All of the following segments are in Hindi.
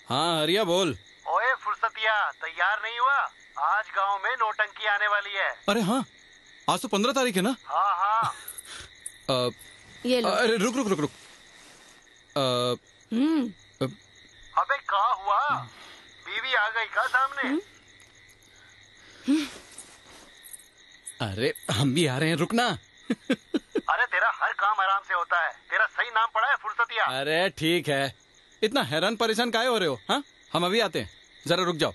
हाँ हरिया बोल। ओए फुर्सतिया, तैयार नहीं हुआ? आज गांव में नौटंकी आने वाली है। अरे हाँ, आज तो 15 तारीख है ना? हाँ हाँ। ये लो। अरे रुक रुक रुक रुक। अबे क्या हुआ? बीवी आ गई का सामने? अरे हम भी आ रहे हैं, रुकना। अरे तेरा हर काम आराम से होता है। तेरा सही नाम पड़ा है फुर्सतिया। अरे ठीक है, इतना हैरान परेशान काहे हो रहे हो? हाँ, हम अभी आते हैं, जरा रुक जाओ।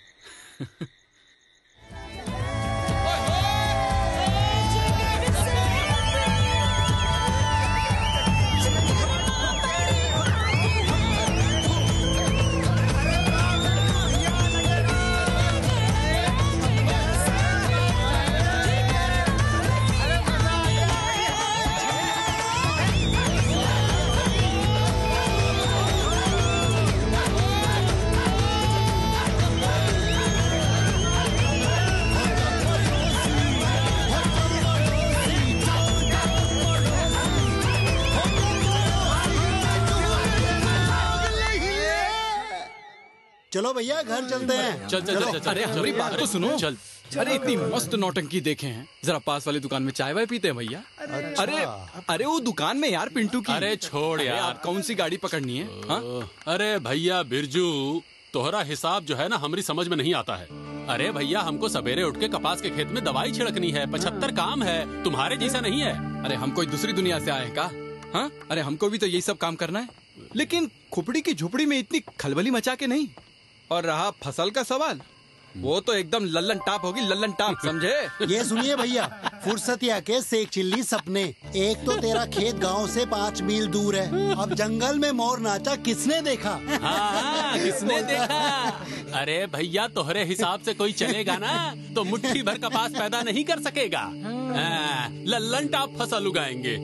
चलो भैया घर चलते हैं। चल चल चल चल। अरे हमारी बात तो सुनो। चल। अरे इतनी मस्त नौटंकी देखे हैं, जरा पास वाली दुकान में चाय वाय पीते हैं भैया। अरे अरे वो दुकान में यार पिंटू की। अरे छोड़ यार, आप कौन सी गाड़ी पकड़नी है? हाँ? अरे भैया बिरजू, तोहरा हिसाब जो है ना हमारी समझ में नहीं आता है। अरे भैया हमको सवेरे उठ के कपास के खेत में दवाई छिड़कनी है, 75 काम है, तुम्हारे जैसा नहीं है। अरे हम कोई दूसरी दुनिया से आए का? हाँ, अरे हमको भी तो यही सब काम करना है, लेकिन खुपड़ी की झुपड़ी में इतनी खलबली मचा के नहीं। और रहा फसल का सवाल, वो तो एकदम लल्लन टाप होगी, लल्लन टाप, समझे? ये सुनिए भैया, फुर्सतिया के सेक चिल्ली सपने। एक तो तेरा खेत गांव से 5 मील दूर है। अब जंगल में मोर नाचा किसने देखा? हाँ, किसने देखा? अरे भैया तोहरे हिसाब से कोई चलेगा ना तो मुट्ठी भर कपास पैदा नहीं कर सकेगा। लल्लन टाप फसल उगाएंगे।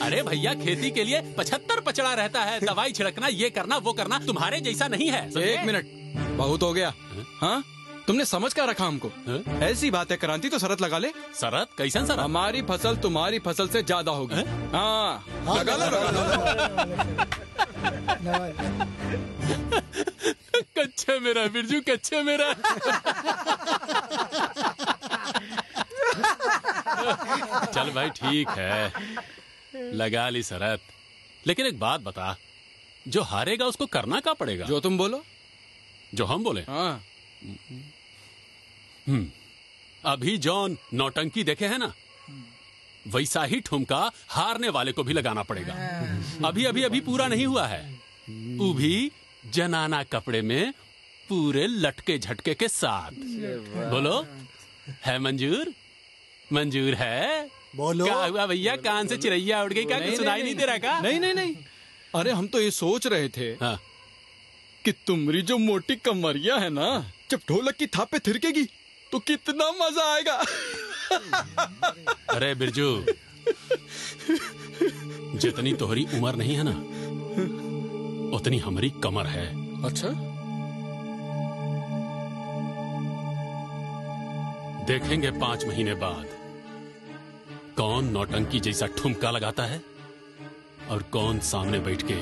अरे भैया खेती के लिए 75 पचड़ा रहता है, दवाई छिड़कना, ये करना वो करना, तुम्हारे जैसा नहीं है। एक मिनट, बहुत हो गया। हाँ, तुमने समझ क्या रखा हमको? ऐसी बात है, क्रांति तो शरत लगा ले। शरत? कैसन शरत? हमारी फसल तुम्हारी फसल से ज्यादा होगी। हाँ, लगा लो। कच्चे मेरा बिरजू, कच्चे मेरा। चल भाई ठीक है, लगा ली शरत। लेकिन एक बात बता, जो हारेगा उसको करना क्या पड़ेगा? जो तुम बोलो। जो हम बोले? हाँ। अभी जॉन नौटंकी देखे है ना, वैसा ही ठुमका हारने वाले को भी लगाना पड़ेगा। अभी अभी अभी पूरा नहीं हुआ है, वो भी जनाना कपड़े में, पूरे लटके झटके के साथ। बोलो, है मंजूर? मंजूर है? बोलो। क्या हुआ भैया, कान से चिरैया उड़ गई क्या? कुछ सुनाई नहीं दे रहा का? नहीं नहीं नहीं, अरे हम तो ये सोच रहे थे हाँ। कि तुम्हारी जो मोटी कमरिया है ना, जब ढोलक की थाप पे थिरकेगी तो कितना मजा आएगा। अरे बिरजू, जितनी तोहरी उम्र नहीं है ना, उतनी हमारी कमर है। अच्छा? देखेंगे 5 महीने बाद कौन नौटंकी जैसा ठुमका लगाता है और कौन सामने बैठ के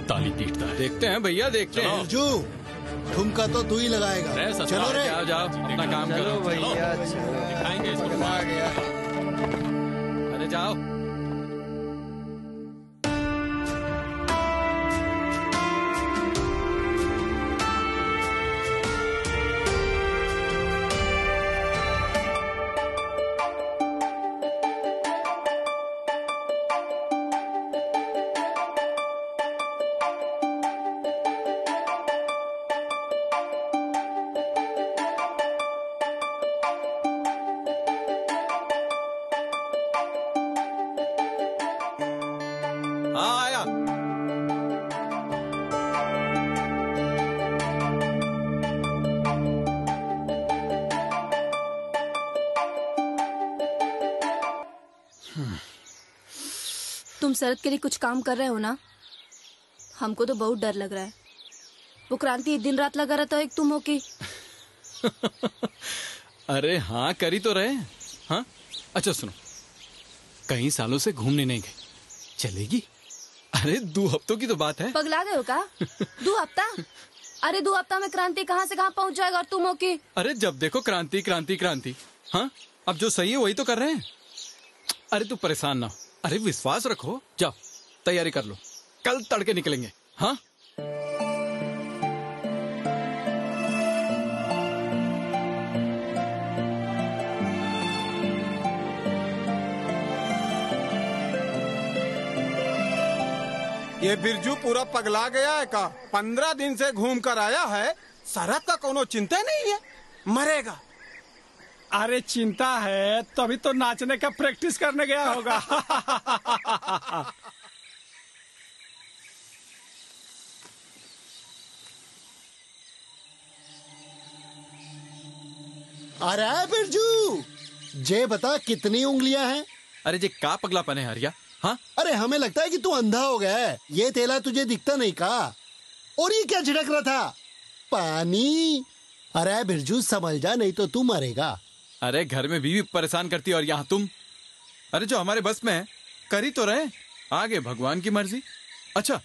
ताली पीटता है। देखते हैं भैया, देखते हैं। बिरजू, ठुमका तो तू ही लगाएगा। चलो रे, जाओ जाओ, अपना काम करो भैया। दिखाएंगे इसको। आ गया। अरे जाओ। आया। तुम शरद के लिए कुछ काम कर रहे हो ना? हमको तो बहुत डर लग रहा है। वो क्रांति दिन रात लगा रहता है, एक तुम हो कि। अरे हाँ, करी तो रहे। हाँ, अच्छा सुनो, कई सालों से घूमने नहीं गई, चलेगी? अरे 2 हफ्तों की तो बात है। पगला गए हो का? 2 हफ्ता? अरे 2 हफ्ता में क्रांति कहाँ से कहाँ पहुँच जाएगा और तुम हो की? अरे जब देखो क्रांति क्रांति क्रांति। हाँ, अब जो सही है वही तो कर रहे हैं। अरे तू परेशान ना हो, अरे विश्वास रखो, जाओ तैयारी कर लो, कल तड़के निकलेंगे। हाँ ये बिरजू पूरा पगला गया है का? 15 दिन से घूम कर आया है, शरद का कोनो चिंता नहीं है, मरेगा। अरे चिंता है तभी तो नाचने का प्रैक्टिस करने गया होगा। अरे बिरजू, जे बता कितनी उंगलियां हैं? अरे जे का पगलापन है हरिया। हाँ अरे हमें लगता है कि तू अंधा हो गया है, ये तेला तुझे दिखता नहीं का? और ये क्या झिड़क रहा था? पानी। अरे बिरजू समझ जा, नहीं तो तू मरेगा। अरे घर में बीवी परेशान करती है और यहाँ तुम। अरे जो हमारे बस में है कर ही तो रहे, आगे भगवान की मर्जी। अच्छा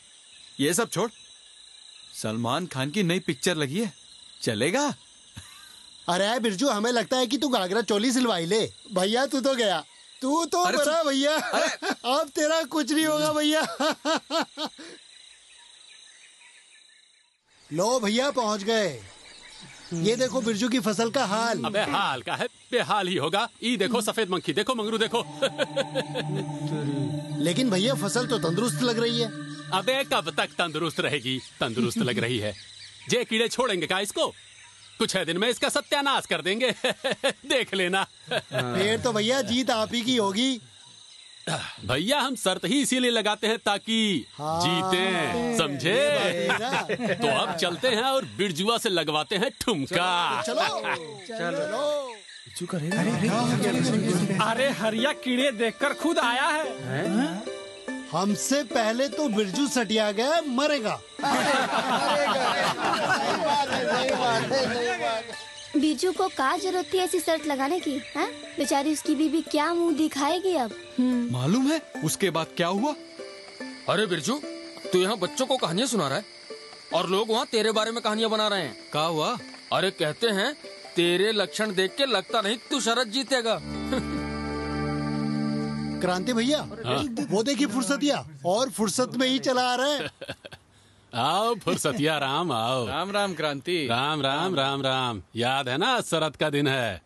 ये सब छोड़, सलमान खान की नई पिक्चर लगी है, चलेगा? अरे बिरजू हमें लगता है कि तू घाघरा चोली सिलवाई ले। भैया तू तो गया, तू तो मरा भैया। अब तेरा कुछ नहीं होगा भैया। लो भैया पहुंच गए। ये देखो बिरजू की फसल का हाल। अबे हाल का है, बेहाल ही होगा। ई देखो सफेद मंकी, देखो मंगरू देखो। लेकिन भैया फसल तो तंदुरुस्त लग रही है। अबे कब तक तंदुरुस्त रहेगी? तंदुरुस्त लग रही है। जे कीड़े छोड़ेंगे का इसको? कुछ है दिन में इसका सत्यानाश कर देंगे। देख लेना। फिर तो भैया जीत आप ही की होगी। भैया हम शर्त ही इसीलिए लगाते हैं ताकि जीते, समझे? तो अब चलते हैं और बिरजुआ से लगवाते हैं ठुमका। चलो अरे हरिया कीड़े देखकर खुद आया है। हमसे पहले तो बिरजू सटिया गया, मरेगा। बिरजू को का जरूरत थी ऐसी शर्त लगाने की? हाँ? बेचारी उसकी बीबी क्या मुंह दिखाएगी अब? मालूम है उसके बाद क्या हुआ? अरे बिरजू, तू यहाँ बच्चों को कहानियाँ सुना रहा है और लोग वहाँ तेरे बारे में कहानियाँ बना रहे हैं। क्या हुआ? अरे कहते हैं तेरे लक्षण देख के लगता नहीं तू शरद जीतेगा। क्रांति भैया, वो देखिए फुर्सतिया, और फुर्सत में ही चला आ रहा है। आओ फुर्सतिया राम, आओ। राम राम क्रांति। राम राम राम राम। याद है ना शरद का दिन है,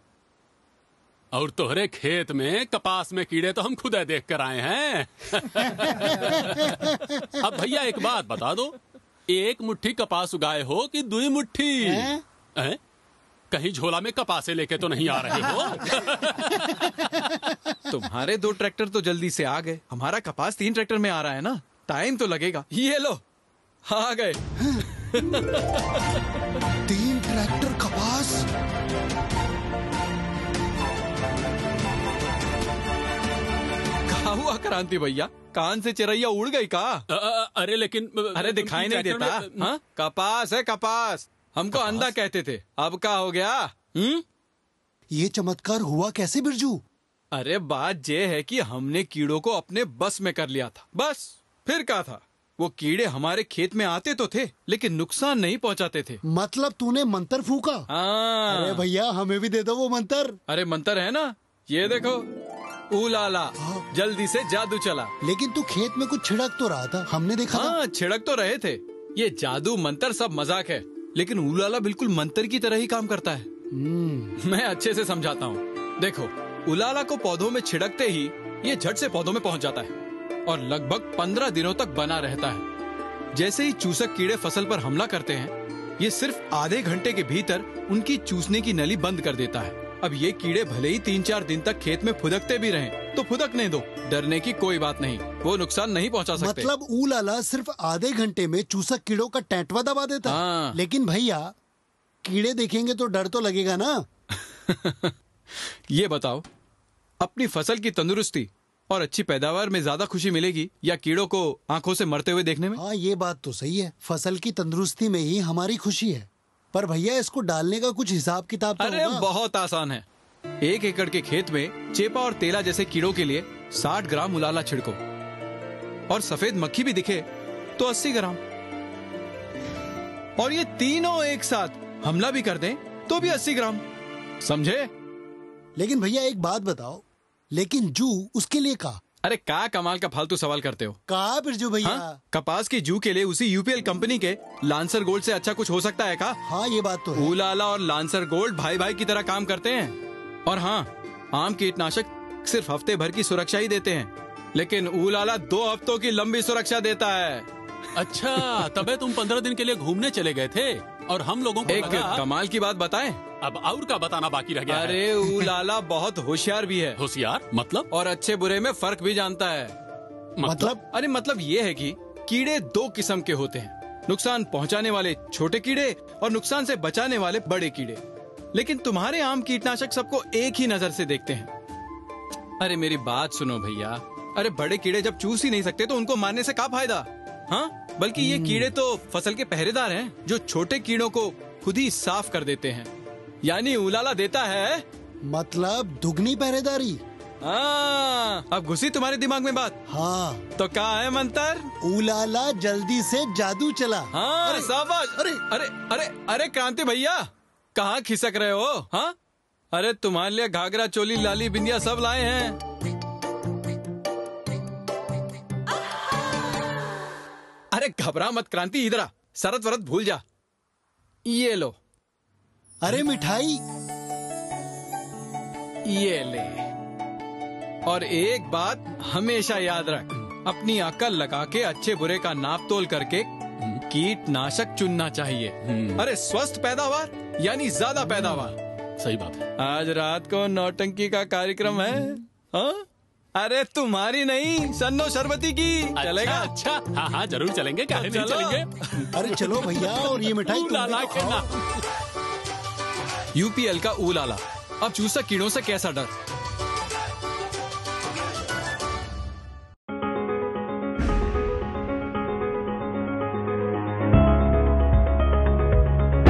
और तोहरे खेत में कपास में कीड़े तो हम खुद देख कर आए हैं। अब भैया एक बात बता दो, 1 मुट्ठी कपास उगाए हो कि 2 मुट्ठी? कहीं झोला में कपासे लेके तो नहीं आ रहे हो? तुम्हारे 2 ट्रैक्टर तो जल्दी से आ गए, हमारा कपास 3 ट्रैक्टर में आ रहा है ना, टाइम तो लगेगा। ये लो आ गए। 3 ट्रैक्टर कपास। क्या हुआ क्रांति भैया, कान से चिरैया उड़ गई का? अरे लेकिन अरे दिखाई नहीं देता? हाँ कपास है कपास, हमको अंधा कहते थे, अब क्या हो गया? ये चमत्कार हुआ कैसे बिरजू? अरे बात ये है कि हमने कीड़ों को अपने बस में कर लिया था, बस। फिर क्या था, वो कीड़े हमारे खेत में आते तो थे लेकिन नुकसान नहीं पहुंचाते थे। मतलब तूने मंत्र फूका? अरे भैया हमें भी दे दो वो मंत्र। अरे मंत्र है ना, ये देखो, ऊलाला, जल्दी से जादू चला। लेकिन तू खेत में कुछ छिड़क तो रहा था, हमने देखा था। हाँ छिड़क तो रहे थे। ये जादू मंत्र सब मजाक है, लेकिन ऊलाला बिल्कुल मंत्र की तरह ही काम करता है। मैं अच्छे से समझाता हूँ। देखो, उलाला को पौधों में छिड़कते ही ये झट से पौधों में पहुँच जाता है और लगभग 15 दिनों तक बना रहता है। जैसे ही चूसक कीड़े फसल पर हमला करते हैं, ये सिर्फ आधे घंटे के भीतर उनकी चूसने की नली बंद कर देता है। अब ये कीड़े भले ही 3-4 दिन तक खेत में फुदकते भी रहें, तो फुदकने दो, डरने की कोई बात नहीं, वो नुकसान नहीं पहुंचा सकते। मतलब ऊलाला सिर्फ आधे घंटे में चूसक कीड़ों का टैटवा दबा देता है। हाँ। लेकिन भैया कीड़े देखेंगे तो डर तो लगेगा ना। ये बताओ, अपनी फसल की तंदुरुस्ती और अच्छी पैदावार में ज्यादा खुशी मिलेगी या कीड़ों को आंखों से मरते हुए देखने में? हाँ ये बात तो सही है, फसल की तंदुरुस्ती में ही हमारी खुशी है। पर भैया इसको डालने का कुछ हिसाब किताब तो अरे होगा। बहुत आसान है। 1 एकड़ के खेत में चेपा और तेला जैसे कीड़ों के लिए 60 ग्राम उलाला छिड़को, और सफेद मक्खी भी दिखे तो 80 ग्राम, और ये तीनों एक साथ हमला भी कर दें तो भी 80 ग्राम, समझे? लेकिन भैया एक बात बताओ, लेकिन जू उसके लिए का? अरे का कमाल का फालतू सवाल करते हो? का बिरजू भैया? हाँ? कपास की जू के लिए उसी यूपीएल कंपनी के लांसर गोल्ड से अच्छा कुछ हो सकता है का? हाँ ये बात तो है। उलाला और लांसर गोल्ड भाई भाई की तरह काम करते हैं। और हाँ, आम कीटनाशक सिर्फ हफ्ते भर की सुरक्षा ही देते हैं, लेकिन उलाला 2 हफ्तों की लंबी सुरक्षा देता है। अच्छा, तबे तुम 15 दिन के लिए घूमने चले गए थे और हम लोगों को एक कमाल की बात बताएं? अब और का बताना बाकी रह गया है। अरे उलाला बहुत होशियार भी है। होशियार मतलब? और अच्छे बुरे में फर्क भी जानता है। मतलब? अरे मतलब ये है कि कीड़े 2 किस्म के होते हैं, नुकसान पहुंचाने वाले छोटे कीड़े और नुकसान से बचाने वाले बड़े कीड़े। लेकिन तुम्हारे आम कीटनाशक सबको एक ही नजर से देखते हैं। अरे मेरी बात सुनो भैया, अरे बड़े कीड़े जब चूस ही नहीं सकते तो उनको मारने से क्या फायदा? हाँ, बल्कि ये कीड़े तो फसल के पहरेदार हैं, जो छोटे कीड़ों को खुद ही साफ कर देते हैं। यानी उलाला देता है मतलब दुगनी पहरेदारी। हाँ, अब घुसी तुम्हारे दिमाग में बात? हाँ तो क्या है मंतर? उलाला जल्दी से जादू चला। हाँ शाबाश। अरे अरे अरे अरे क्रांति भैया, कहाँ खिसक रहे हो? हाँ, अरे तुम्हारे लिए घाघरा चोली लाली बिंदिया सब लाए हैं। अरे घबरा मत क्रांति, इधर आ, शरत वरत भूल जा, ये लो। अरे मिठाई ये ले। और एक बात हमेशा याद रख, अपनी अकल लगा के अच्छे बुरे का नाप तोल करके कीटनाशक चुनना चाहिए। अरे स्वस्थ पैदावार यानी ज्यादा पैदावार। सही बात है। आज रात को नौटंकी का कार्यक्रम है। हाँ? अरे तुम्हारी नहीं, सन्नो शरबती की। चलेगा? अच्छा, हाँ हाँ जरूर चलेंगे, क्या नहीं चलेंगे। अरे चलो भैया, और ये मिठाई तुम भी तो खाओ। यूपीएल का उलाला, अब चूसा कीड़ों से कैसा डर।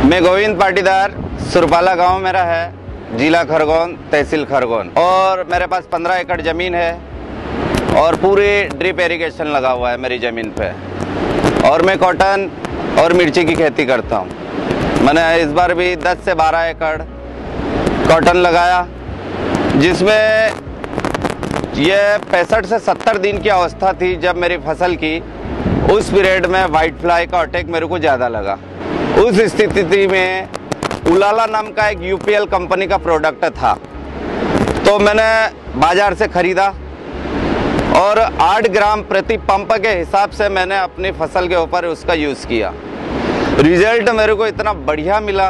मैं गोविंद पाटीदार, सुरपाला गांव मेरा है, जिला खरगोन, तहसील खरगोन, और मेरे पास 15 एकड़ जमीन है और पूरी ड्रिप इरिगेशन लगा हुआ है मेरी जमीन पे, और मैं कॉटन और मिर्ची की खेती करता हूँ। मैंने इस बार भी 10 से 12 एकड़ कॉटन लगाया, जिसमें ये 65 से 70 दिन की अवस्था थी जब मेरी फसल की। उस पीरियड में वाइट फ्लाई का अटैक मेरे को ज़्यादा लगा। उस स्थिति में उलाला नाम का एक यूपीएल कंपनी का प्रोडक्ट था, तो मैंने बाजार से खरीदा और 8 ग्राम प्रति पंप के हिसाब से मैंने अपनी फसल के ऊपर उसका यूज़ किया। रिजल्ट मेरे को इतना बढ़िया मिला,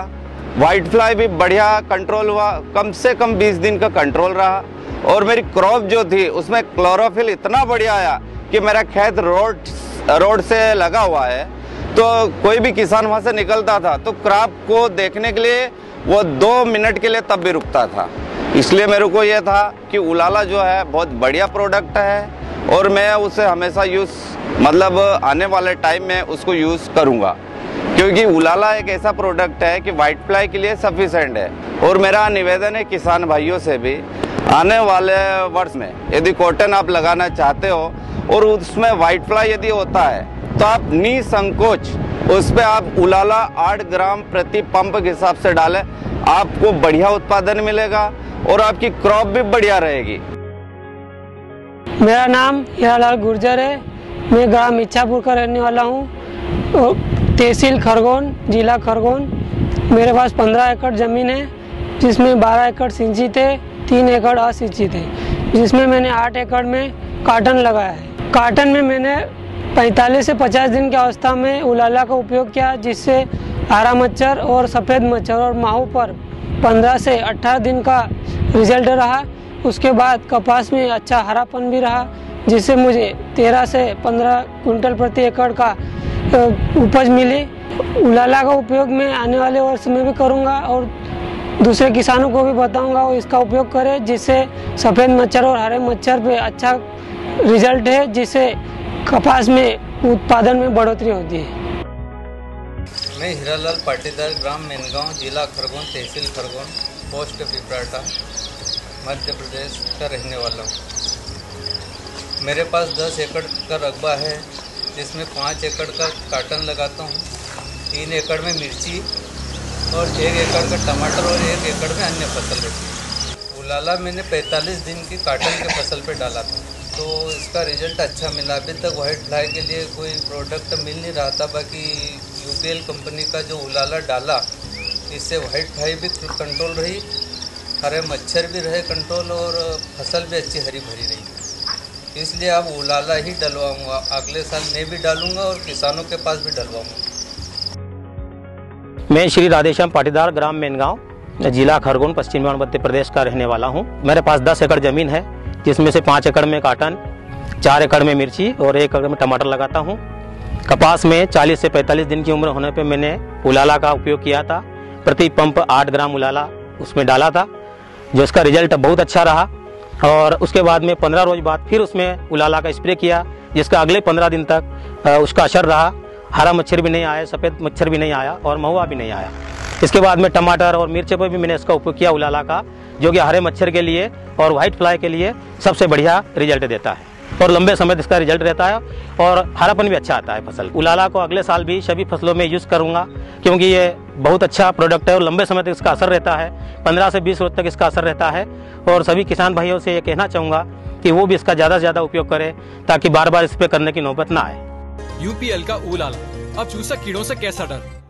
वाइट फ्लाई भी बढ़िया कंट्रोल हुआ, कम से कम 20 दिन का कंट्रोल रहा, और मेरी क्रॉप जो थी उसमें क्लोरोफिल इतना बढ़िया आया कि मेरा खेत रोड से लगा हुआ है, तो कोई भी किसान वहाँ से निकलता था तो क्रॉप को देखने के लिए वो 2 मिनट के लिए तब भी रुकता था। इसलिए मेरे को ये था कि उलाला जो है बहुत बढ़िया प्रोडक्ट है, और मैं उसे हमेशा मतलब आने वाले टाइम में उसको यूज़ करूँगा, क्योंकि उलाला एक ऐसा प्रोडक्ट है कि वाइट फ्लाई के लिए सफिशेंट है। और मेरा निवेदन है किसान भाइयों से भी, आने वाले वर्ष में यदि कॉटन आप लगाना चाहते हो और उसमें वाइट फ्लाई यदि होता है, तो आप निसंकोच उस पे आप उलाला 8 ग्राम प्रति पंप के हिसाब से डालें, आपको बढ़िया उत्पादन मिलेगा और आपकी क्रॉप भी बढ़िया रहेगी। मेरा नाम हीरालाल गुर्जर है, मैं ग्राम इच्छापुर का रहने वाला हूँ, तहसील खरगोन, जिला खरगोन। मेरे पास 15 एकड़ ज़मीन है, जिसमें 12 एकड़ सिंचित है, 3 एकड़ असिंचित है, जिसमें मैंने 8 एकड़ में कॉटन लगाया है। कॉटन में मैंने 45 से 50 दिन की अवस्था में उलाला का उपयोग किया, जिससे हरा मच्छर और सफ़ेद मच्छर और माहू पर 15 से 18 दिन का रिजल्ट रहा। उसके बाद कपास में अच्छा हरापन भी रहा, जिससे मुझे 13 से 15 कुंटल प्रति एकड़ का उपज मिली। उलाला का उपयोग मैं आने वाले वर्ष में भी करूँगा और दूसरे किसानों को भी बताऊँगा वो इसका उपयोग करें, जिससे सफ़ेद मच्छर और हरे मच्छर पे अच्छा रिजल्ट है, जिससे कपास में उत्पादन में बढ़ोतरी होती है। मैं हीरालाल पाटीदार, ग्राम मेनगांव, जिला खरगोन, तहसील खरगोन, पोस्ट पिपराटा, मध्य प्रदेश का रहने वाला हूँ। मेरे पास 10 एकड़ का रकबा है, जिसमें 5 एकड़ का काटन लगाता हूँ, 3 एकड़ में मिर्ची और 1 एकड़ का टमाटर और 1 एकड़ में अन्य फसल रहती है। उलाला मैंने 45 दिन की काटन के फसल पे डाला था, तो इसका रिजल्ट अच्छा मिला। अभी तक वाइट फ्लाई के लिए कोई प्रोडक्ट मिल नहीं रहा था, बाकी यूपीएल कंपनी का जो उलाला डाला, इससे वाइट फ्लाई भी कंट्रोल रही, हरे मच्छर भी रहे कंट्रोल और फसल भी अच्छी हरी भरी रही। इसलिए अब उलाला ही डलवाऊंगा, अगले साल मैं भी डालूंगा और किसानों के पास भी डलवाऊंगा। मैं श्री राधेश्याम पाटीदार, ग्राम मेनगांव, जिला खरगोन, पश्चिम मध्य प्रदेश का रहने वाला हूं। मेरे पास 10 एकड़ जमीन है, जिसमें से 5 एकड़ में काटन, 4 एकड़ में मिर्ची और 1 एकड़ में टमाटर लगाता हूं। कपास में 40 से 45 दिन की उम्र होने पे मैंने उलाला का उपयोग किया था। प्रति पंप 8 ग्राम उलाला उसमें डाला था, जो इसका रिजल्ट बहुत अच्छा रहा। और उसके बाद में 15 रोज बाद फिर उसमें उलाला का स्प्रे किया, जिसका अगले 15 दिन तक उसका असर रहा। हरा मच्छर भी नहीं आया, सफ़ेद मच्छर भी नहीं आया और महुआ भी नहीं आया। इसके बाद में टमाटर और मिर्च पर भी मैंने इसका उपयोग किया उलाला का, जो कि हरे मच्छर के लिए और व्हाइट फ्लाई के लिए सबसे बढ़िया रिजल्ट देता है और लंबे समय तक इसका रिजल्ट रहता है और हरापन भी अच्छा आता है फसल। उलाला को अगले साल भी सभी फसलों में यूज़ करूँगा, क्योंकि ये बहुत अच्छा प्रोडक्ट है और लंबे समय तक इसका असर रहता है। 15 से 20 रोज तक इसका असर रहता है। और सभी किसान भाइयों से ये कहना चाहूँगा कि वो भी इसका ज़्यादा से ज़्यादा उपयोग करें, ताकि बार बार स्प्रे करने की नौबत ना आए। यूपीएल का उलाला, अब चूसक कीड़ों से कैसा डर।